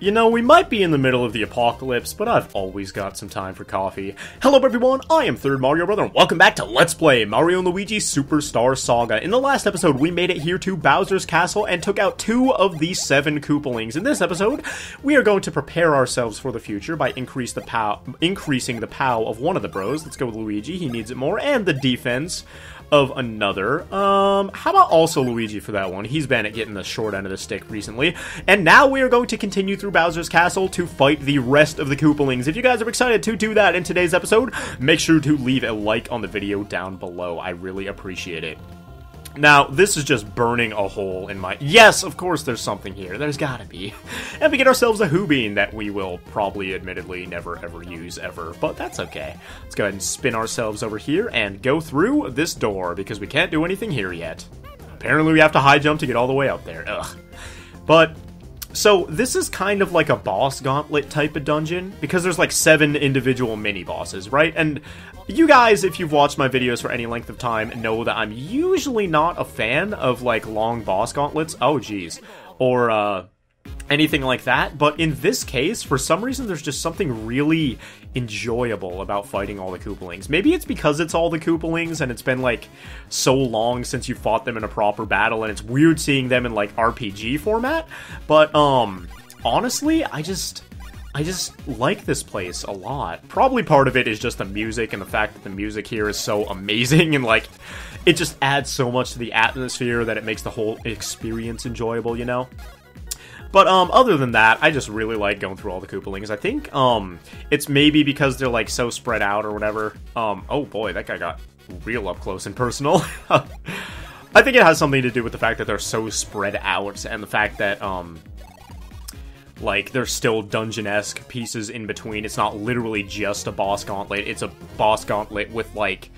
You know, we might be in the middle of the apocalypse, but I've always got some time for coffee. Hello everyone, I am Third Mario Brother, and welcome back to Let's Play Mario & Luigi Superstar Saga. In the last episode, we made it here to Bowser's Castle and took out 2 of the 7 Koopalings. In this episode, we are going to prepare ourselves for the future by increasing the POW of one of the bros. Let's go with Luigi, he needs it more, and the defense of another. How about also Luigi for that one? He's been at getting the short end of the stick recently. And now we are going to continue through Bowser's Castle to fight the rest of the Koopalings. If you guys are excited to do that in today's episode, make sure to leave a like on the video down below. I really appreciate it. Now, this is just burning a hole in my... Yes, of course there's something here. There's gotta be. And we get ourselves a Bean that we will probably, admittedly, never ever use ever. But that's okay. Let's go ahead and spin ourselves over here and go through this door, because we can't do anything here yet. Apparently we have to high jump to get all the way up there. Ugh. But... so, this is kind of like a boss gauntlet type of dungeon, because there's like 7 individual mini-bosses, right? And you guys, if you've watched my videos for any length of time, know that I'm usually not a fan of, like, long boss gauntlets. Oh, geez. Or, anything like that. But in this case, for some reason, there's just something really enjoyable about fighting all the Koopalings. Maybe it's because it's all the Koopalings, and it's been, like, so long since you fought them in a proper battle, and it's weird seeing them in, like, RPG format. But, honestly, I just like this place a lot. Probably part of it is just the music and the fact that the music here is so amazing and, like, it just adds so much to the atmosphere that it makes the whole experience enjoyable, you know? But, other than that, I just really like going through all the Koopalings. I think, it's maybe because they're, like, so spread out or whatever. Oh boy, that guy got real up close and personal. I think it has something to do with the fact that they're so spread out and the fact that, like, there's still dungeon-esque pieces in between. It's not literally just a boss gauntlet. It's a boss gauntlet with, like,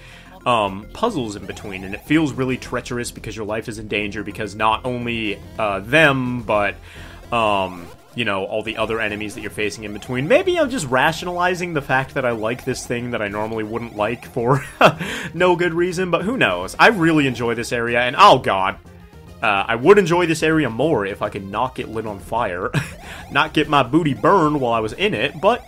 puzzles in between. And it feels really treacherous because your life is in danger because not only, them, but, you know, all the other enemies that you're facing in between. Maybe I'm just rationalizing the fact that I like this thing that I normally wouldn't like for no good reason, but who knows. I really enjoy this area, and oh god. I would enjoy this area more if I could not get lit on fire, not get my booty burned while I was in it, but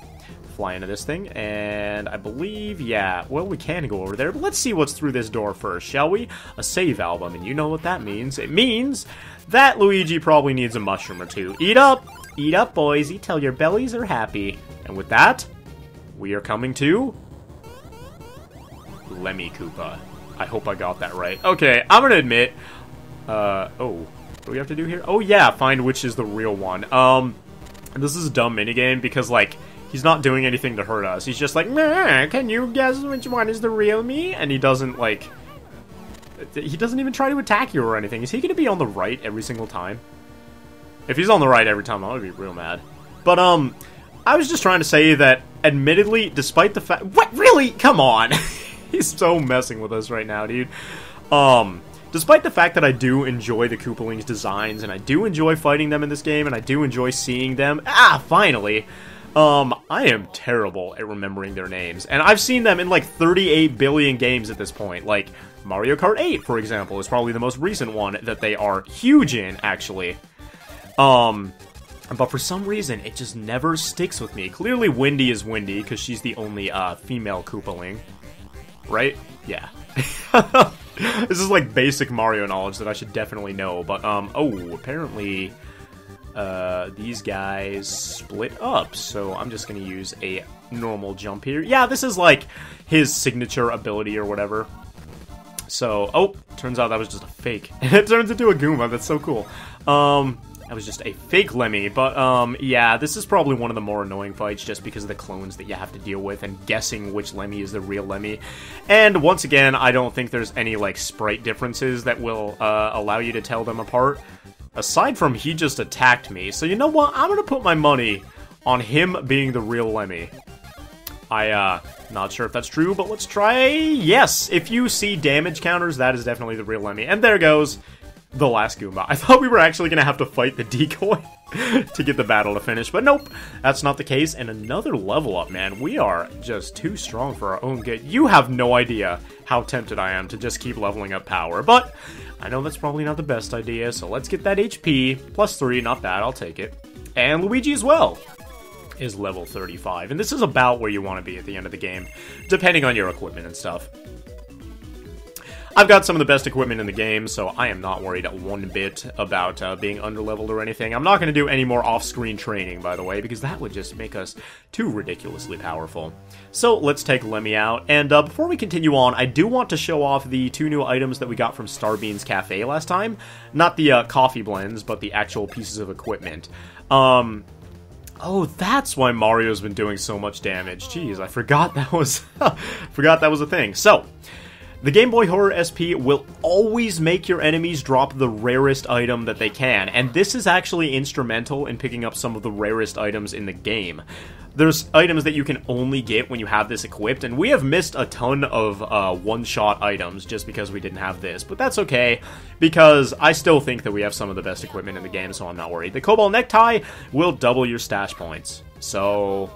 fly into this thing, and I believe, yeah, well, we can go over there, but let's see what's through this door first, shall we? A save album, and you know what that means. It means that Luigi probably needs a mushroom or two. Eat up, boys, eat till your bellies are happy. And with that, we are coming to Lemmy Koopa. I hope I got that right. Okay, I'm gonna admit... oh, what do we have to do here? Oh yeah, find which is the real one. This is a dumb minigame because, like, he's not doing anything to hurt us. He's just like, nah, can you guess which one is the real me? And he doesn't, like, he doesn't even try to attack you or anything. Is he gonna be on the right every single time? If he's on the right every time, I would be real mad. But, I was just trying to say that, admittedly, despite the fact- what? Really? Come on! He's so messing with us right now, dude. Despite the fact that I do enjoy the Koopalings' designs, and I do enjoy fighting them in this game, and I do enjoy seeing them, finally, I am terrible at remembering their names. And I've seen them in, like, 38 billion games at this point. Like, Mario Kart 8, for example, is probably the most recent one that they are huge in, actually. But for some reason, it just never sticks with me. Clearly, Wendy is Wendy, because she's the only, female Koopaling. Right? Yeah. This is like basic Mario knowledge that I should definitely know, but, oh, apparently, these guys split up, so I'm just gonna use a normal jump here. Yeah, this is like his signature ability or whatever. So, oh, turns out that was just a fake. And it turns into a Goomba, that's so cool. That was just a fake Lemmy, but, yeah, this is probably one of the more annoying fights just because of the clones that you have to deal with and guessing which Lemmy is the real Lemmy. And once again, I don't think there's any, like, sprite differences that will, allow you to tell them apart. Aside from he just attacked me, so you know what? I'm gonna put my money on him being the real Lemmy. Not sure if that's true, but let's try. Yes! If you see damage counters, that is definitely the real Lemmy. And there goes the last Goomba. I thought we were actually going to have to fight the decoy to get the battle to finish, but nope, that's not the case. And another level up, man. We are just too strong for our own good. You have no idea how tempted I am to just keep leveling up power, but I know that's probably not the best idea, so let's get that HP. +3, not bad, I'll take it. And Luigi as well is level 35. And this is about where you want to be at the end of the game, depending on your equipment and stuff. I've got some of the best equipment in the game, so I am not worried one bit about being underleveled or anything. I'm not going to do any more off-screen training, by the way, because that would just make us too ridiculously powerful. So let's take Lemmy out, and before we continue on, I do want to show off the 2 new items that we got from Starbean's Cafe last time. Not the coffee blends, but the actual pieces of equipment. Oh, that's why Mario's been doing so much damage. Jeez, I forgot that was forgot that was a thing. So, the Game Boy Horror SP will always make your enemies drop the rarest item that they can, and this is actually instrumental in picking up some of the rarest items in the game. There's items that you can only get when you have this equipped, and we have missed a ton of one-shot items just because we didn't have this, but that's okay, because I still think that we have some of the best equipment in the game, so I'm not worried. The Cobalt Necktie will double your stash points, so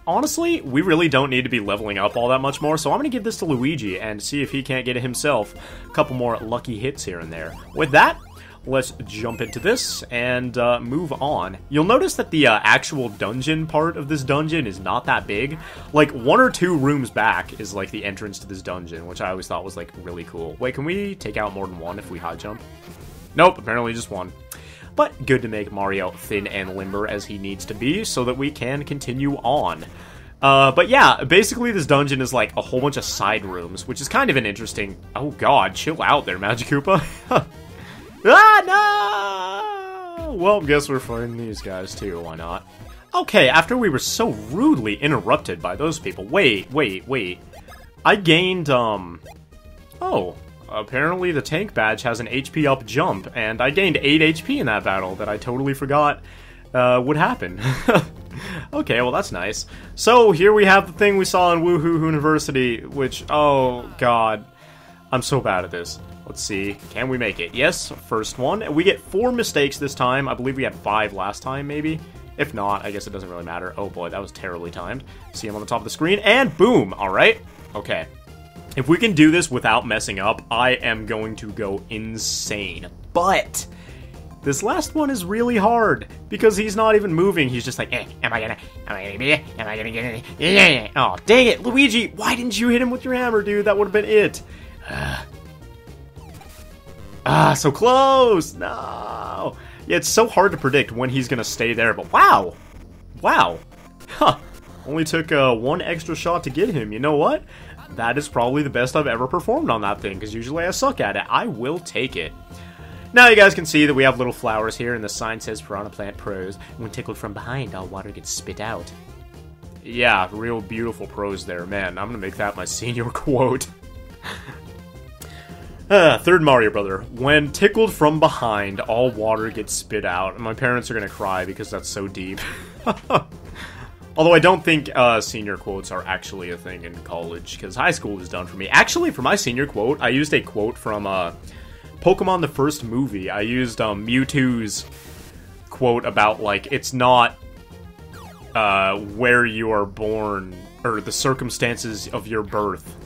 honestly, we really don't need to be leveling up all that much more, so I'm going to give this to Luigi and see if he can't get it himself. A couple more lucky hits here and there. With that, let's jump into this and move on. You'll notice that the actual dungeon part of this dungeon is not that big. Like, 1 or 2 rooms back is, like, the entrance to this dungeon, which I always thought was, like, really cool. Wait, can we take out more than 1 if we high jump? Nope, apparently just 1. But good to make Mario thin and limber as he needs to be so that we can continue on. But yeah, basically this dungeon is like a whole bunch of side rooms, which is kind of an interesting... Oh god, chill out there, Magic Koopa. Ah, no! Well, guess we're fighting these guys too, why not? Okay, after we were so rudely interrupted by those people... Wait. I gained, Oh... Apparently the tank badge has an HP up jump, and I gained 8 HP in that battle that I totally forgot would happen. Okay, well that's nice. So here we have the thing we saw in Woohoo University, which, oh god, I'm so bad at this. Let's see, can we make it? Yes, first one. We get 4 mistakes this time. I believe we had 5 last time, maybe. If not, I guess it doesn't really matter. Oh boy, that was terribly timed. See him on the top of the screen, and boom! Alright, okay. If we can do this without messing up, I am going to go insane. But this last one is really hard because he's not even moving. He's just like, am I gonna get it? Oh, dang it, Luigi! Why didn't you hit him with your hammer, dude? That would have been it. So close. No. Yeah, it's so hard to predict when he's gonna stay there. But wow, huh? Only took 1 extra shot to get him. You know what? That is probably the best I've ever performed on that thing, because usually I suck at it. I will take it. Now you guys can see that we have little flowers here, and the sign says Piranha Plant Prose. When tickled from behind, all water gets spit out. Yeah, real beautiful prose there. Man, I'm gonna make that my senior quote. Third Mario Brother. When tickled from behind, all water gets spit out. And my parents are gonna cry because that's so deep. Although I don't think senior quotes are actually a thing in college, because high school is done for me. Actually, for my senior quote, I used a quote from Pokemon the first movie. I used Mewtwo's quote about, like, it's not where you are born, or the circumstances of your birth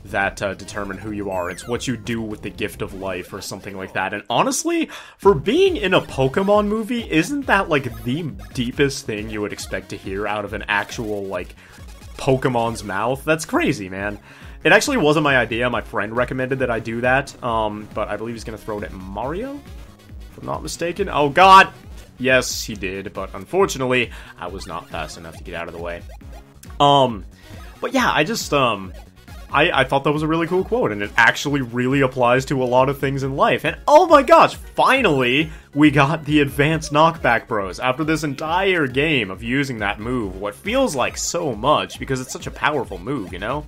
that determine who you are. It's what you do with the gift of life, or something like that. And honestly, for being in a Pokemon movie, isn't that, like, the deepest thing you would expect to hear out of an actual, like, Pokemon's mouth? That's crazy, man. It actually wasn't my idea. My friend recommended that I do that, but I believe he's gonna throw it at Mario, if I'm not mistaken. Oh, God! Yes, he did, but unfortunately, I was not fast enough to get out of the way. But yeah, I just, I thought that was a really cool quote, and it actually really applies to a lot of things in life. And oh my gosh, finally, we got the advanced knockback bros after this entire game of using that move, what feels like so much, because it's such a powerful move, you know?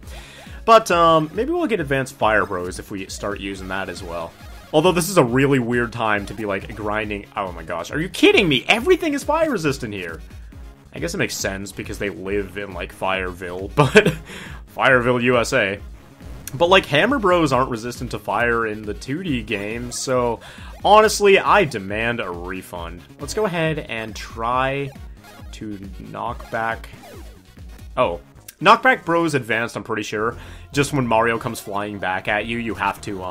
But, maybe we'll get advanced fire bros if we start using that as well. Although this is a really weird time to be, like, grinding. Oh my gosh, are you kidding me? Everything is fire resistant here. I guess it makes sense because they live in, like, Fireville, but... Fireville, USA. But, like, Hammer Bros aren't resistant to fire in the 2D game, so honestly, I demand a refund. Let's go ahead and try to knock back... Oh. Knockback Bros advanced, I'm pretty sure. Just when Mario comes flying back at you, you have to,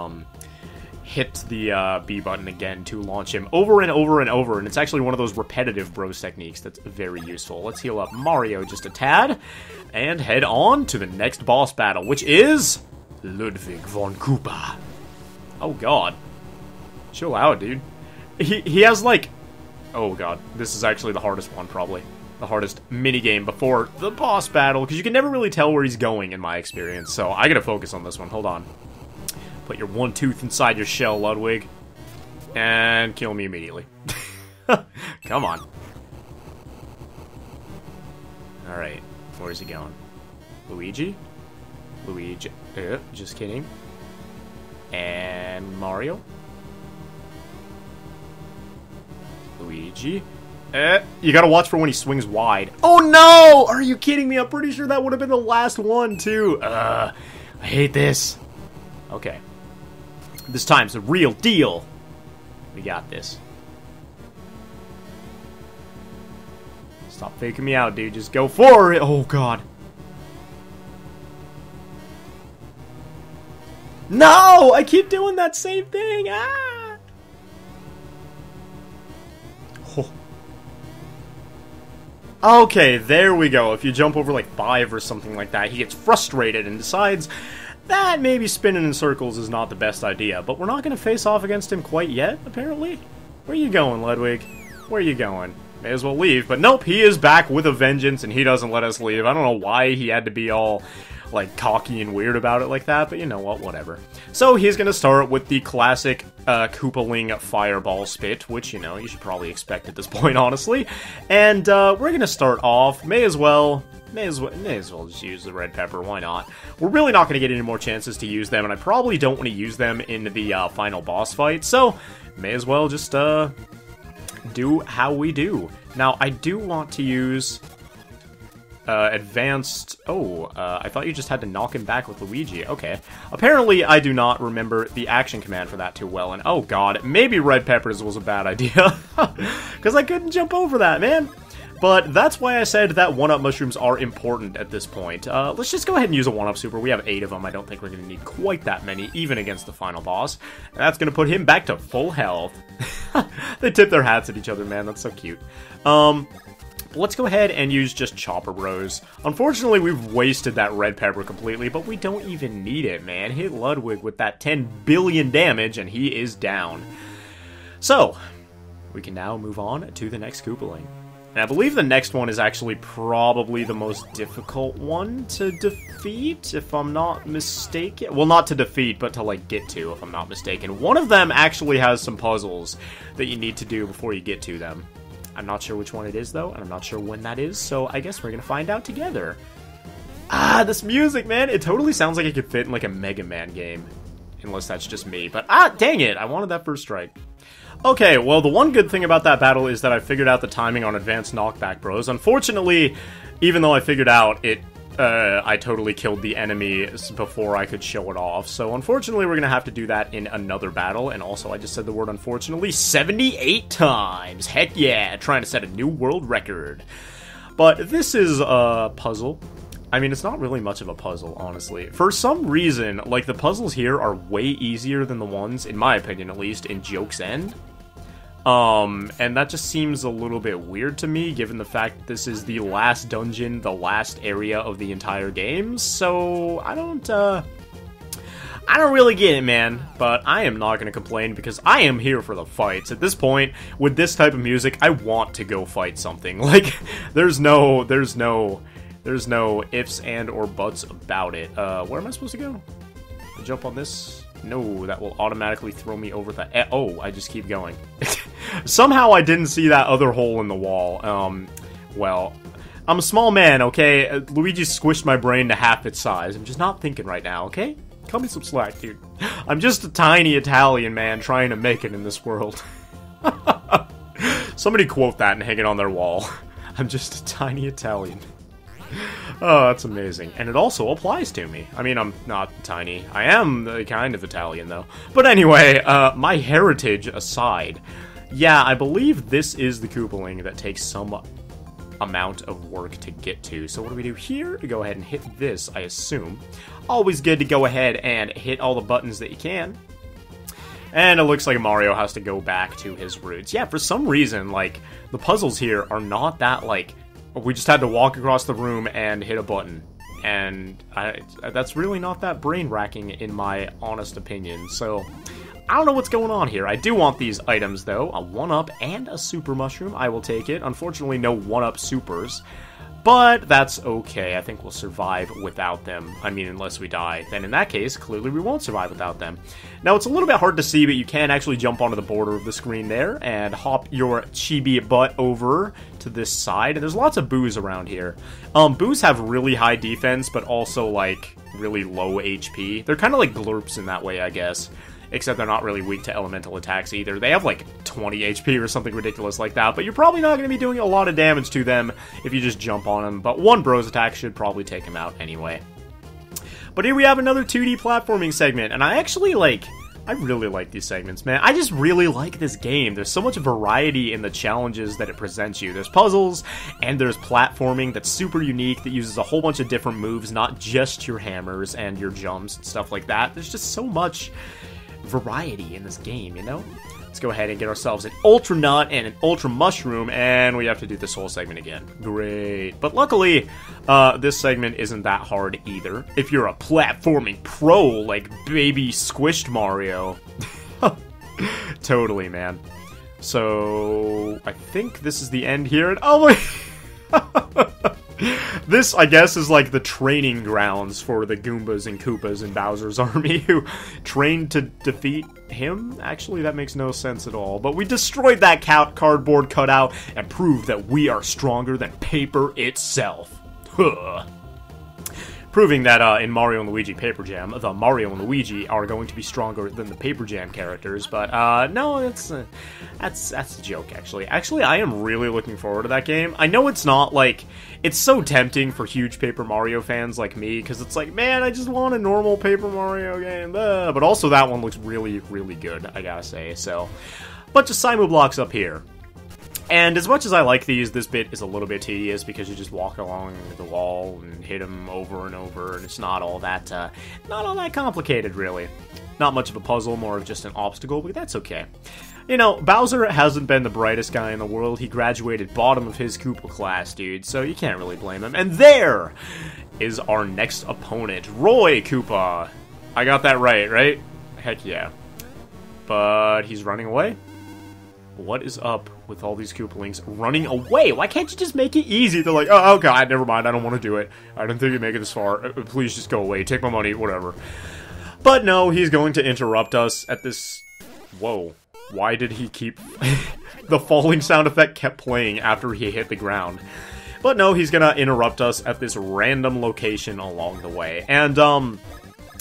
hit the B button again to launch him over and over and over, and it's actually one of those repetitive bros techniques that's very useful. Let's heal up Mario just a tad, and head on to the next boss battle, which is Ludwig von Koopa. Oh god. Chill out, dude. He has like... Oh god, this is actually the hardest one, probably. The hardest minigame before the boss battle, because you can never really tell where he's going in my experience, so I gotta focus on this one. Hold on. Put your one tooth inside your shell, Ludwig. And kill me immediately. Come on. Alright, where's he going? Luigi? Luigi. Just kidding. And Mario? Luigi? You gotta watch for when he swings wide. Oh no! Are you kidding me? I'm pretty sure that would have been the last one, too. I hate this. Okay. This time's the real deal. We got this. Stop faking me out, dude. Just go for it. Oh, God. No! I keep doing that same thing. Ah! Oh. Okay, there we go. If you jump over like 5 or something like that, he gets frustrated and decides that maybe spinning in circles is not the best idea. But we're not going to face off against him quite yet, apparently. Where you going, Ludwig? Where you going? May as well leave. But nope, he is back with a vengeance, and he doesn't let us leave. I don't know why he had to be all, like, cocky and weird about it like that, but you know what, whatever. So he's going to start with the classic Koopaling Fireball Spit, which, you know, you should probably expect at this point, honestly. And we're going to start off, may as well just use the red pepper, why not? We're really not going to get any more chances to use them, and I probably don't want to use them in the final boss fight, so may as well just do how we do. Now, I do want to use advanced... Oh, I thought you just had to knock him back with Luigi. Okay. Apparently, I do not remember the action command for that too well, and oh god, maybe red peppers was a bad idea. Because I couldn't jump over that, man. But that's why I said that 1-up mushrooms are important at this point. Let's just go ahead and use a 1-up super. We have 8 of them. I don't think we're going to need quite that many, even against the final boss. And that's going to put him back to full health. They tip their hats at each other, man. That's so cute. Let's go ahead and use just Chopper Bros. Unfortunately, we've wasted that red pepper completely, but we don't even need it, man. Hit Ludwig with that 10 billion damage, and he is down. So, we can now move on to the next Koopaling. And I believe the next one is actually probably the most difficult one to defeat, if I'm not mistaken. Well, not to defeat, but to, like, get to, if I'm not mistaken. One of them actually has some puzzles that you need to do before you get to them. I'm not sure which one it is, though, and I'm not sure when that is, so I guess we're gonna find out together. Ah, this music, man! It totally sounds like it could fit in, like, a Mega Man game. Unless that's just me, but dang it! I wanted that first strike. Okay, well, the one good thing about that battle is that I figured out the timing on advanced knockback bros. Unfortunately, even though I figured out it, I totally killed the enemy before I could show it off. So unfortunately, we're gonna have to do that in another battle. And also, I just said the word unfortunately 78 times. Heck yeah, trying to set a new world record. But this is a puzzle. I mean, it's not really much of a puzzle, honestly. For some reason, like, the puzzles here are way easier than the ones, in my opinion at least, in Joke's End. And that just seems a little bit weird to me, given the fact that this is the last dungeon, the last area of the entire game. So, I don't really get it, man. But I am not gonna complain, because I am here for the fights. At this point, with this type of music, I want to go fight something. Like, there's no ifs and or buts about it. Where am I supposed to go? Jump on this? No, that will automatically throw me over the... Oh, I just keep going. Somehow I didn't see that other hole in the wall. Well, I'm a small man, okay? Luigi squished my brain to half its size. I'm just not thinking right now, okay? Cut me some slack, dude. I'm just a tiny Italian man trying to make it in this world. Somebody quote that and hang it on their wall. I'm just a tiny Italian. Oh, that's amazing. And it also applies to me. I mean, I'm not tiny. I am kind of Italian, though. But anyway, my heritage aside, yeah, I believe this is the Koopaling that takes some amount of work to get to. So what do we do here? We go ahead and hit this, I assume. Always good to go ahead and hit all the buttons that you can. And it looks like Mario has to go back to his roots. Yeah, for some reason, like, the puzzles here are not that, like, we just had to walk across the room and hit a button. And that's really not that brain-racking in my honest opinion, so I don't know what's going on here. I do want these items, though. A 1-up and a super mushroom. I will take it. Unfortunately, no 1-up supers. But that's okay. I think we'll survive without them. I mean, unless we die. Then in that case, clearly we won't survive without them. Now, it's a little bit hard to see, but you can actually jump onto the border of the screen there and hop your chibi butt over to this side. And there's lots of boos around here. Boos have really high defense, but also, like, really low HP. They're kind of like glurps in that way, I guess. Except they're not really weak to elemental attacks either. They have like 20 HP or something ridiculous like that, but you're probably not going to be doing a lot of damage to them if you just jump on them, but one Bros attack should probably take him out anyway. But here we have another 2D platforming segment, and I really like these segments, man. I just really like this game. There's so much variety in the challenges that it presents you. There's puzzles, and there's platforming that's super unique, that uses a whole bunch of different moves, not just your hammers and your jumps and stuff like that. There's just so much variety in this game, you know? Let's go ahead and get ourselves an Ultra Nut and an Ultra Mushroom, and we have to do this whole segment again. Great. But luckily, this segment isn't that hard either. If you're a platforming pro like Baby Squished Mario. Totally, man. So, I think this is the end here, and oh my... This, I guess, is like the training grounds for the Goombas and Koopas in Bowser's army who trained to defeat him? Actually, that makes no sense at all. But we destroyed that cardboard cutout and proved that we are stronger than paper itself. Huh. Proving that in Mario and Luigi Paper Jam, the Mario and Luigi are going to be stronger than the Paper Jam characters, but no, that's a joke, actually. Actually, I am really looking forward to that game. I know it's not, like, it's so tempting for huge Paper Mario fans like me, because it's like, man, I just want a normal Paper Mario game, but also that one looks really, really good, I gotta say, so. Bunch of Simu blocks up here. And as much as I like these, this bit is a little bit tedious because you just walk along the wall and hit them over and over, and it's not all that complicated, really. Not much of a puzzle, more of just an obstacle, but that's okay. You know, Bowser hasn't been the brightest guy in the world. He graduated bottom of his Koopa class, dude, so you can't really blame him. And there is our next opponent, Roy Koopa. I got that right? Heck yeah. But he's running away? What is up with all these Koopalings running away? Why can't you just make it easy? They're like, oh god, never mind, I don't want to do it. I didn't think you'd make it this far. Please just go away, take my money, whatever. But no, he's going to interrupt us at this... Whoa. Why did he keep... The falling sound effect kept playing after he hit the ground. But no, he's gonna interrupt us at this random location along the way. And,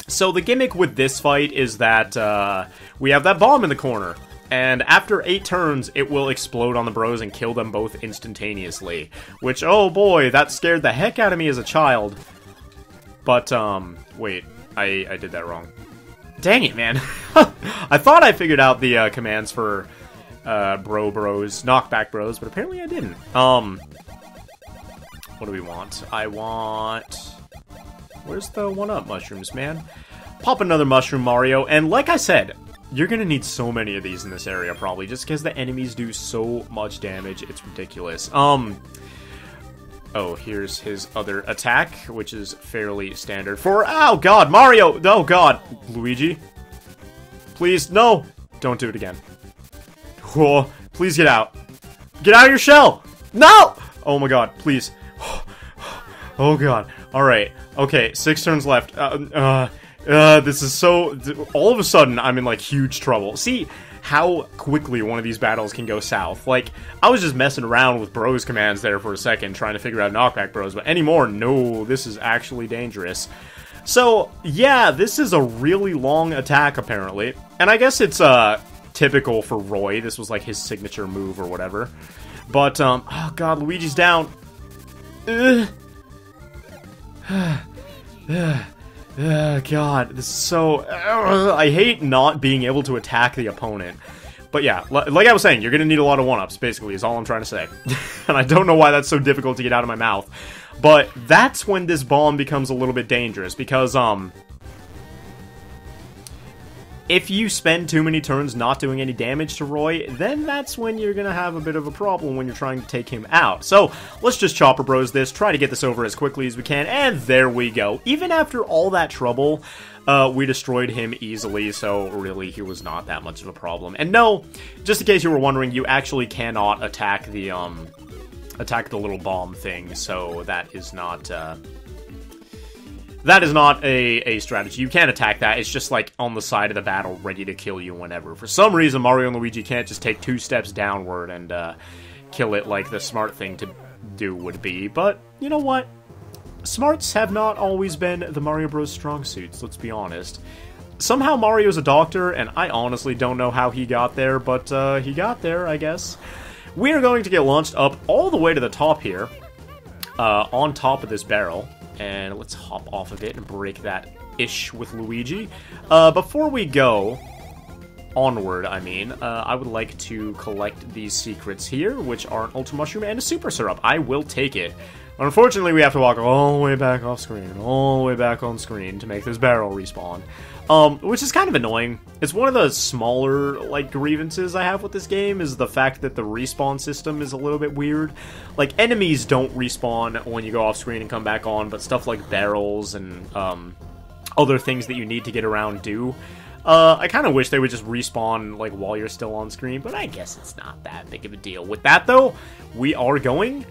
so the gimmick with this fight is that, we have that bomb in the corner. And after 8 turns, it will explode on the bros and kill them both instantaneously. Which, oh boy, that scared the heck out of me as a child. But, wait, I did that wrong. Dang it, man. I thought I figured out the commands for bros, knockback bros, but apparently I didn't. What do we want? I want... Where's the 1-up mushrooms, man? Pop another mushroom, Mario, and like I said... You're gonna need so many of these in this area, probably, just because the enemies do so much damage, it's ridiculous. Oh, here's his other attack, which is fairly standard for- Oh god, Mario! Oh god! Luigi? Please, no! Don't do it again. Oh, please get out. Get out of your shell! No! Oh my god, please. Oh god. Alright, okay, 6 turns left. This is so... All of a sudden, I'm in, like, huge trouble. See how quickly one of these battles can go south. Like, I was just messing around with bros commands there for a second, trying to figure out knockback bros, but anymore, no, this is actually dangerous. So, yeah, this is a really long attack, apparently. And I guess it's, typical for Roy. This was, like, his signature move or whatever. But, oh god, Luigi's down. God, this is so... I hate not being able to attack the opponent. But yeah, like I was saying, you're gonna need a lot of 1-ups, basically, is all I'm trying to say. And I don't know why that's so difficult to get out of my mouth. But that's when this bomb becomes a little bit dangerous, because, if you spend too many turns not doing any damage to Roy, then that's when you're gonna have a bit of a problem when you're trying to take him out. So, let's just Chopper Bros this, try to get this over as quickly as we can, and there we go. Even after all that trouble, we destroyed him easily, so really, he was not that much of a problem. And no, just in case you were wondering, you actually cannot attack the little bomb thing, so that is not, that is not a strategy. You can't attack that. It's just, like, on the side of the battle, ready to kill you whenever. For some reason, Mario and Luigi can't just take 2 steps downward and kill it like the smart thing to do would be. But, you know what? Smarts have not always been the Mario Bros. Strong suits, let's be honest. Somehow Mario's a doctor, and I honestly don't know how he got there, but he got there, I guess. We are going to get launched up all the way to the top here, on top of this barrel. And let's hop off of it and break that ish with Luigi. Before we go onward, I would like to collect these secrets here, which are an Ultra Mushroom and a Super Syrup. I will take it. Unfortunately, we have to walk all the way back off screen, all the way back on screen to make this barrel respawn. Which is kind of annoying. It's one of the smaller, like, grievances I have with this game, is the fact that the respawn system is a little bit weird. Like, enemies don't respawn when you go off screen and come back on, but stuff like barrels and, other things that you need to get around do. I kind of wish they would just respawn, like, while you're still on screen, but I guess it's not that big of a deal. With that, though, we are going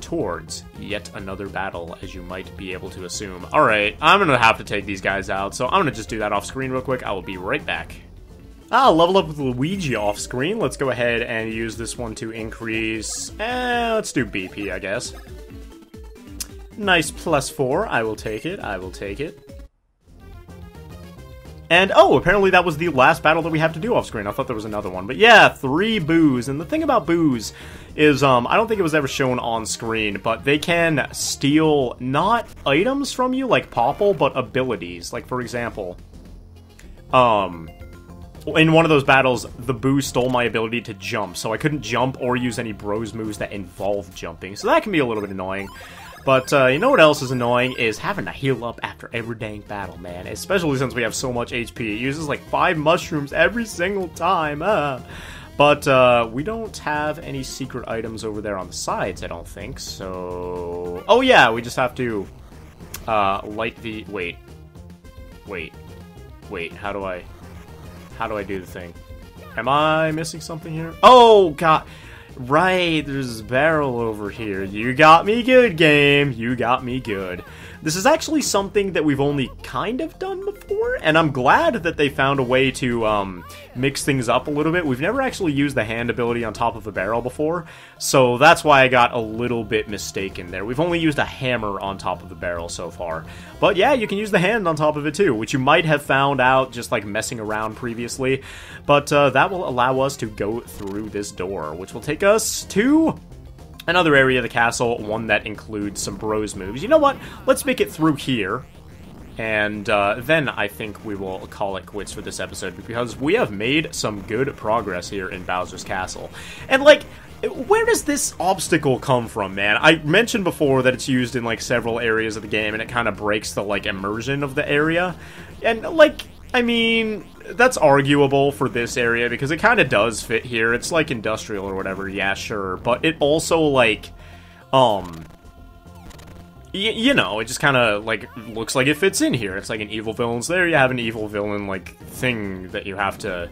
towards yet another battle, as you might be able to assume. Alright, I'm gonna have to take these guys out, so I'm gonna just do that off screen real quick. I will be right back. Level up with Luigi off screen. Let's go ahead and use this one to increase... let's do BP, I guess. Nice +4. I will take it. I will take it. And, oh, apparently that was the last battle that we have to do off screen. I thought there was another one. But yeah, 3 boos. And the thing about boos is, I don't think it was ever shown on screen, but they can steal not items from you, like Popple, but abilities. Like, for example, in one of those battles, the boo stole my ability to jump, so I couldn't jump or use any bros moves that involve jumping. So that can be a little bit annoying. But, you know what else is annoying? Is having to heal up after every dang battle, man. Especially since we have so much HP. It uses, like, 5 mushrooms every single time. But, we don't have any secret items over there on the sides, I don't think. So... oh, yeah, we just have to, light the... Wait, how do I do the thing? Am I missing something here? Oh, God... right, there's a barrel over here. You got me good, game. You got me good. This is actually something that we've only kind of done before, and I'm glad that they found a way to mix things up a little bit. We've never actually used the hand ability on top of a barrel before, so that's why I got a little bit mistaken there. We've only used a hammer on top of the barrel so far. But yeah, you can use the hand on top of it too, which you might have found out just like messing around previously. But that will allow us to go through this door, which will take us to another area of the castle, one that includes some bros moves. You know what? Let's make it through here. And then I think we will call it quits for this episode, because we have made some good progress here in Bowser's Castle. And, like, where does this obstacle come from, man? I mentioned before that it's used in, like, several areas of the game, and it kind of breaks the, like, immersion of the area. And, like, I mean, that's arguable for this area, because it kind of does fit here. It's, like, industrial or whatever, yeah, sure. But it also, like, you know, it just kind of, like, looks like it fits in here. It's like an evil villain's there. You have an evil villain, like, thing that you have to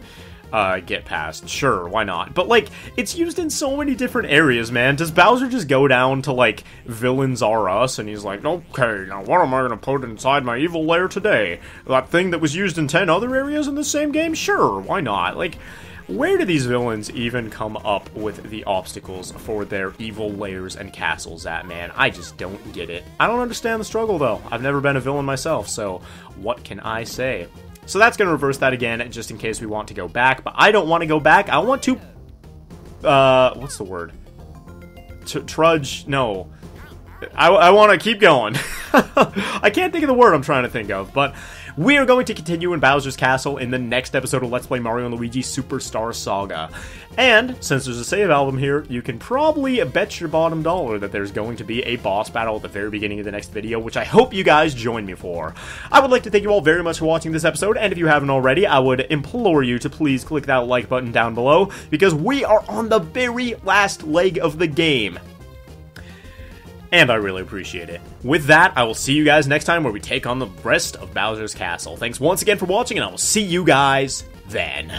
get past. Sure, why not? But, like, it's used in so many different areas, man. Does Bowser just go down to, like, villains are us, and he's like, okay, now what am I gonna put inside my evil lair today? That thing that was used in 10 other areas in the same game? Sure, why not? Like, where do these villains even come up with the obstacles for their evil lairs and castles at, man? I just don't get it. I don't understand the struggle, though. I've never been a villain myself, so what can I say? So that's going to reverse that again, just in case we want to go back. But I don't want to go back. I want to... what's the word? Trudge... no. I want to keep going. I can't think of the word I'm trying to think of, but we are going to continue in Bowser's Castle in the next episode of Let's Play Mario & Luigi Superstar Saga. And, since there's a save album here, you can probably bet your bottom dollar that there's going to be a boss battle at the very beginning of the next video, which I hope you guys join me for. I would like to thank you all very much for watching this episode, and if you haven't already, I would implore you to please click that like button down below, because we are on the very last leg of the game. And I really appreciate it. With that, I will see you guys next time where we take on the rest of Bowser's Castle. Thanks once again for watching, and I will see you guys then.